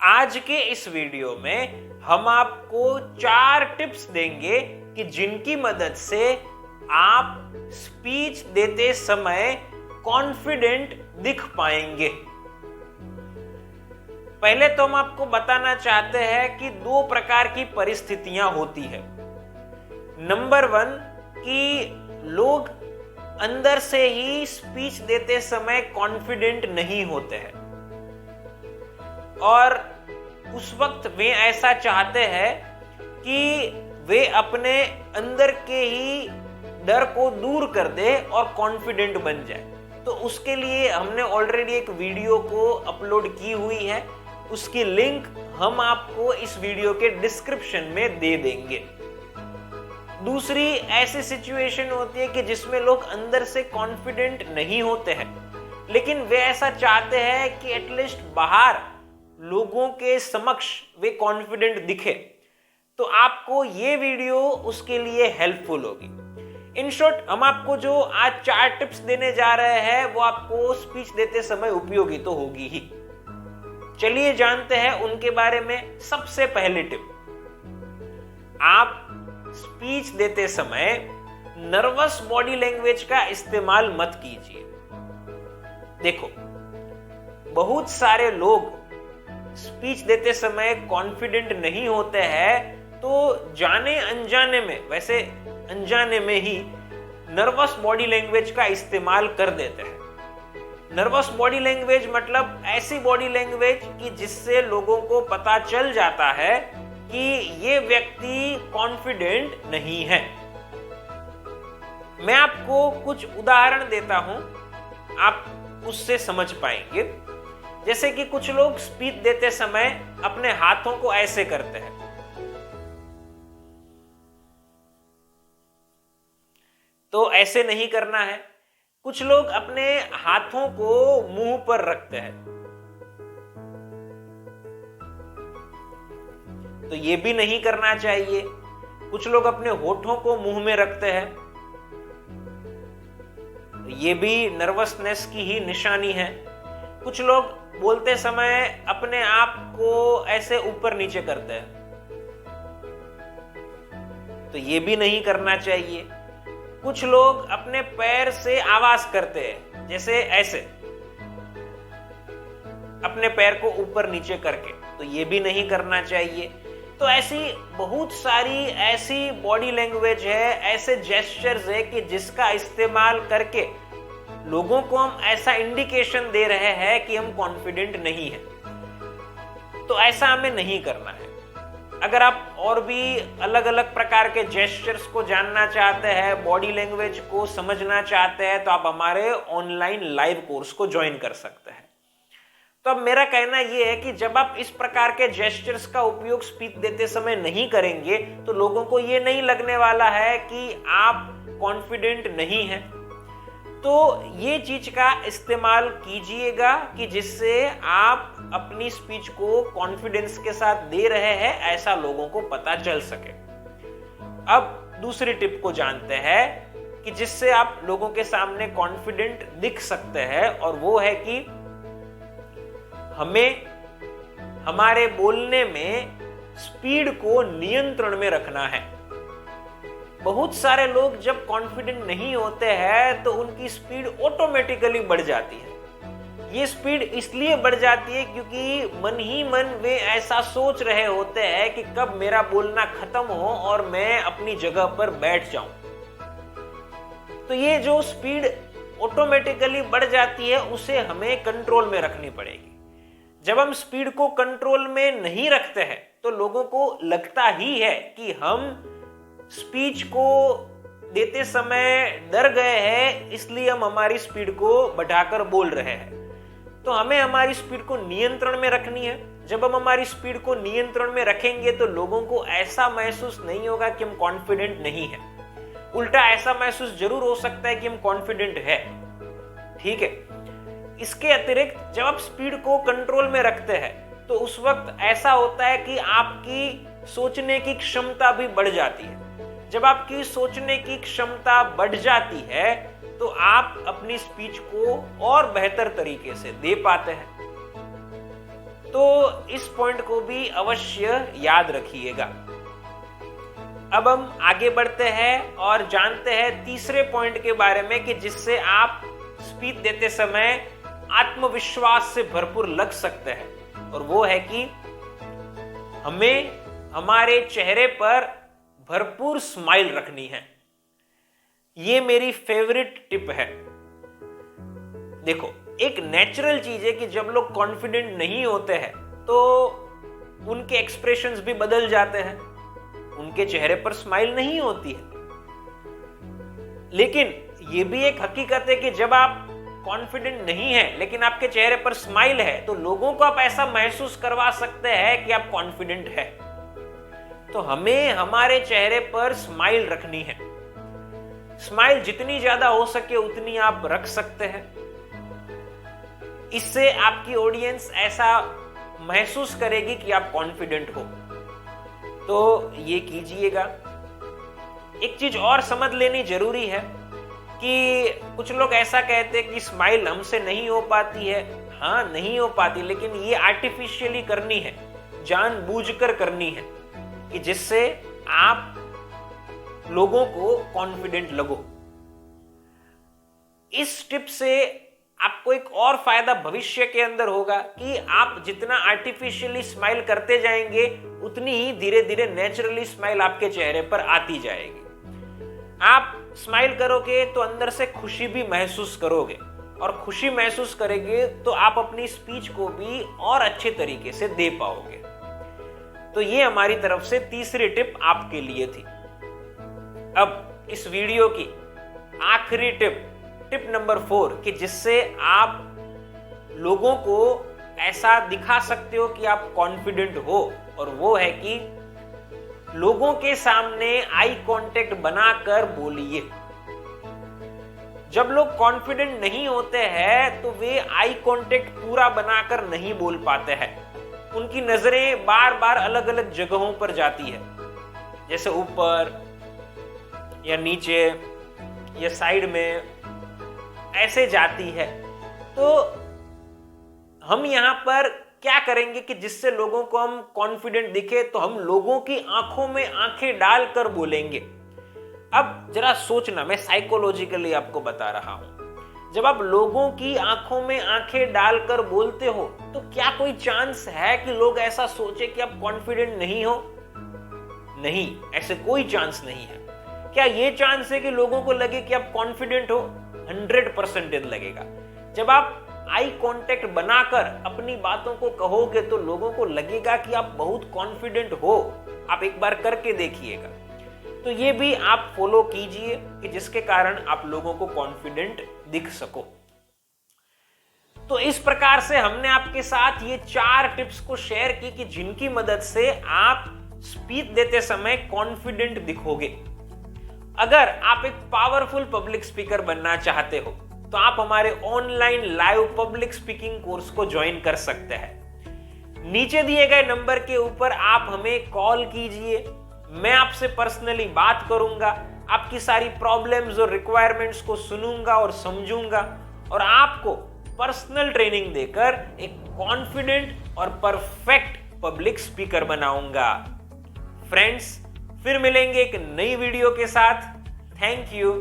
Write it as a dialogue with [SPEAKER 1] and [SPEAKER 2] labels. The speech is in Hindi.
[SPEAKER 1] आज के इस वीडियो में हम आपको 4 टिप्स देंगे कि जिनकी मदद से आप स्पीच देते समय कॉन्फिडेंट दिख पाएंगे। पहले तो हम आपको बताना चाहते हैं कि 2 प्रकार की परिस्थितियां होती है। नंबर 1 कि लोग अंदर से ही स्पीच देते समय कॉन्फिडेंट नहीं होते हैं और उस वक्त वे ऐसा चाहते हैं कि वे अपने अंदर के ही डर को दूर कर दे और कॉन्फिडेंट बन जाए। तो उसके लिए हमने ऑलरेडी एक वीडियो को अपलोड की हुई है, उसकी लिंक हम आपको इस वीडियो के डिस्क्रिप्शन में दे देंगे। दूसरी ऐसी सिचुएशन होती है कि जिसमें लोग अंदर से कॉन्फिडेंट नहीं होते हैं, लेकिन वे ऐसा चाहते हैं कि एटलीस्ट बाहर लोगों के समक्ष वे कॉन्फिडेंट दिखे। तो आपको ये वीडियो उसके लिए हेल्पफुल होगी। इन शॉर्ट, हम आपको जो आज 4 टिप्स देने जा रहे हैं वो आपको स्पीच देते समय उपयोगी तो होगी ही। चलिए जानते हैं उनके बारे में। सबसे पहली टिप, आप स्पीच देते समय नर्वस बॉडी लैंग्वेज का इस्तेमाल मत कीजिए। देखो, बहुत सारे लोग स्पीच देते समय कॉन्फिडेंट नहीं होते हैं, तो जाने अनजाने में, वैसे अनजाने में ही नर्वस बॉडी लैंग्वेज का इस्तेमाल कर देते हैं। नर्वस बॉडी लैंग्वेज मतलब ऐसी बॉडी लैंग्वेज कि जिससे लोगों को पता चल जाता है कि ये व्यक्ति कॉन्फिडेंट नहीं है। मैं आपको कुछ उदाहरण देता हूं, आप उससे समझ पाएंगे। जैसे कि कुछ लोग स्पीच देते समय अपने हाथों को ऐसे करते हैं, तो ऐसे नहीं करना है। कुछ लोग अपने हाथों को मुंह पर रखते हैं, तो ये भी नहीं करना चाहिए। कुछ लोग अपने होठों को मुंह में रखते हैं, ये भी नर्वसनेस की ही निशानी है। कुछ लोग बोलते समय अपने आप को ऐसे ऊपर नीचे करते हैं, तो ये भी नहीं करना चाहिए। कुछ लोग अपने पैर से आवाज करते हैं, जैसे ऐसे अपने पैर को ऊपर नीचे करके, तो ये भी नहीं करना चाहिए। तो ऐसी बहुत सारी ऐसी बॉडी लैंग्वेज है, ऐसे जेस्चर्स है कि जिसका इस्तेमाल करके लोगों को हम ऐसा इंडिकेशन दे रहे हैं कि हम कॉन्फिडेंट नहीं है। तो ऐसा हमें नहीं करना है। अगर आप और भी अलग अलग प्रकार के जेस्चर्स को जानना चाहते हैं, बॉडी लैंग्वेज को समझना चाहते हैं, तो आप हमारे ऑनलाइन लाइव कोर्स को ज्वाइन कर सकते हैं। तो अब मेरा कहना यह है कि जब आप इस प्रकार के जेस्चर्स का उपयोग स्पीच देते समय नहीं करेंगे, तो लोगों को यह नहीं लगने वाला है कि आप कॉन्फिडेंट नहीं हैं। तो ये चीज का इस्तेमाल कीजिएगा कि जिससे आप अपनी स्पीच को कॉन्फिडेंस के साथ दे रहे हैं, ऐसा लोगों को पता चल सके। अब दूसरी टिप को जानते हैं कि जिससे आप लोगों के सामने कॉन्फिडेंट दिख सकते हैं, और वो है कि हमें हमारे बोलने में स्पीड को नियंत्रण में रखना है। बहुत सारे लोग जब कॉन्फिडेंट नहीं होते हैं तो उनकी स्पीड ऑटोमेटिकली बढ़ जाती है। ये स्पीड इसलिए बढ़ जाती है क्योंकि मन ही मन वे ऐसा सोच रहे होते हैं कि कब मेरा बोलना खत्म हो और मैं अपनी जगह पर बैठ जाऊं। तो ये जो स्पीड ऑटोमेटिकली बढ़ जाती है, उसे हमें कंट्रोल में रखनी पड़ेगी। जब हम स्पीड को कंट्रोल में नहीं रखते हैं तो लोगों को लगता ही है कि हम स्पीच को देते समय डर गए हैं, इसलिए हम हमारी स्पीड को बढ़ाकर बोल रहे हैं। तो हमें हमारी स्पीड को नियंत्रण में रखनी है। जब हम हमारी स्पीड को नियंत्रण में रखेंगे तो लोगों को ऐसा महसूस नहीं होगा कि हम कॉन्फिडेंट नहीं है। उल्टा ऐसा महसूस जरूर हो सकता है कि हम कॉन्फिडेंट है। ठीक है। इसके अतिरिक्त जब आप स्पीड को कंट्रोल में रखते हैं तो उस वक्त ऐसा होता है कि आपकी सोचने की क्षमता भी बढ़ जाती है। जब आपकी सोचने की क्षमता बढ़ जाती है तो आप अपनी स्पीच को और बेहतर तरीके से दे पाते हैं। तो इस पॉइंट को भी अवश्य याद रखिएगा। अब हम आगे बढ़ते हैं और जानते हैं तीसरे पॉइंट के बारे में कि जिससे आप स्पीच देते समय आत्मविश्वास से भरपूर लग सकते हैं, और वो है कि हमें हमारे चेहरे पर भरपूर स्माइल रखनी है। ये मेरी फेवरेट टिप है। देखो, एक नेचुरल चीज है कि जब लोग कॉन्फिडेंट नहीं होते हैं तो उनके एक्सप्रेशंस भी बदल जाते हैं, उनके चेहरे पर स्माइल नहीं होती है। लेकिन यह भी एक हकीकत है कि जब आप कॉन्फिडेंट नहीं है लेकिन आपके चेहरे पर स्माइल है तो लोगों को आप ऐसा महसूस करवा सकते हैं कि आप कॉन्फिडेंट है। तो हमें हमारे चेहरे पर स्माइल रखनी है। स्माइल जितनी ज्यादा हो सके उतनी आप रख सकते हैं। इससे आपकी ऑडियंस ऐसा महसूस करेगी कि आप कॉन्फिडेंट हो। तो ये कीजिएगा। एक चीज और समझ लेनी जरूरी है कि कुछ लोग ऐसा कहते हैं कि स्माइल हमसे नहीं हो पाती है। हाँ, नहीं हो पाती, लेकिन ये आर्टिफिशियली करनी है, जानबूझकर करनी है कि जिससे आप लोगों को कॉन्फिडेंट लगो। इस टिप से आपको एक और फायदा भविष्य के अंदर होगा कि आप जितना आर्टिफिशियली स्माइल करते जाएंगे उतनी ही धीरे धीरे नेचुरली स्माइल आपके चेहरे पर आती जाएगी। आप स्माइल करोगे तो अंदर से खुशी भी महसूस करोगे, और खुशी महसूस करेंगे तो आप अपनी स्पीच को भी और अच्छे तरीके से दे पाओगे। तो ये हमारी तरफ से तीसरी टिप आपके लिए थी। अब इस वीडियो की आखिरी टिप नंबर 4 कि जिससे आप लोगों को ऐसा दिखा सकते हो कि आप कॉन्फिडेंट हो, और वो है कि लोगों के सामने आई कांटेक्ट बनाकर बोलिए। जब लोग कॉन्फिडेंट नहीं होते हैं तो वे आई कांटेक्ट पूरा बनाकर नहीं बोल पाते हैं। उनकी नजरें बार बार अलग अलग जगहों पर जाती है, जैसे ऊपर या नीचे या साइड में ऐसे जाती है। तो हम यहां पर क्या करेंगे कि जिससे लोगों को हम कॉन्फिडेंट दिखे, तो हम लोगों की आंखों में आंखें डालकर बोलेंगे। अब जरा सोचना, मैं साइकोलॉजिकली आपको बता रहा हूं। जब आप लोगों की आंखों में आंखें डालकर बोलते हो तो क्या कोई चांस है कि लोग ऐसा सोचे कि आप कॉन्फिडेंट नहीं हो? नहीं, ऐसे कोई चांस नहीं है। क्या यह चांस है कि लोगों को लगे कि आप कॉन्फिडेंट हो? 100% लगेगा। जब आप आई कांटेक्ट बनाकर अपनी बातों को कहोगे तो लोगों को लगेगा कि आप बहुत कॉन्फिडेंट हो। आप एक बार करके देखिएगा। तो ये भी आप फॉलो कीजिए कि जिसके कारण आप लोगों को कॉन्फिडेंट दिख सको। तो इस प्रकार से हमने आपके साथ ये 4 टिप्स को शेयर की कि जिनकी मदद से आप स्पीच देते समय कॉन्फिडेंट दिखोगे। अगर आप एक पावरफुल पब्लिक स्पीकर बनना चाहते हो तो आप हमारे online live public speaking course को ज्वाइन कर सकते हैं। नीचे दिए गए नंबर के ऊपर आप हमें कॉल कीजिए, मैं आपसे पर्सनली बात करूंगा, आपकी सारी प्रॉब्लम्स और रिक्वायरमेंट्स को सुनूंगा और समझूंगा, और आपको पर्सनल ट्रेनिंग देकर एक कॉन्फिडेंट और परफेक्ट पब्लिक स्पीकर बनाऊंगा। फ्रेंड्स, फिर मिलेंगे एक नई वीडियो के साथ। Thank you.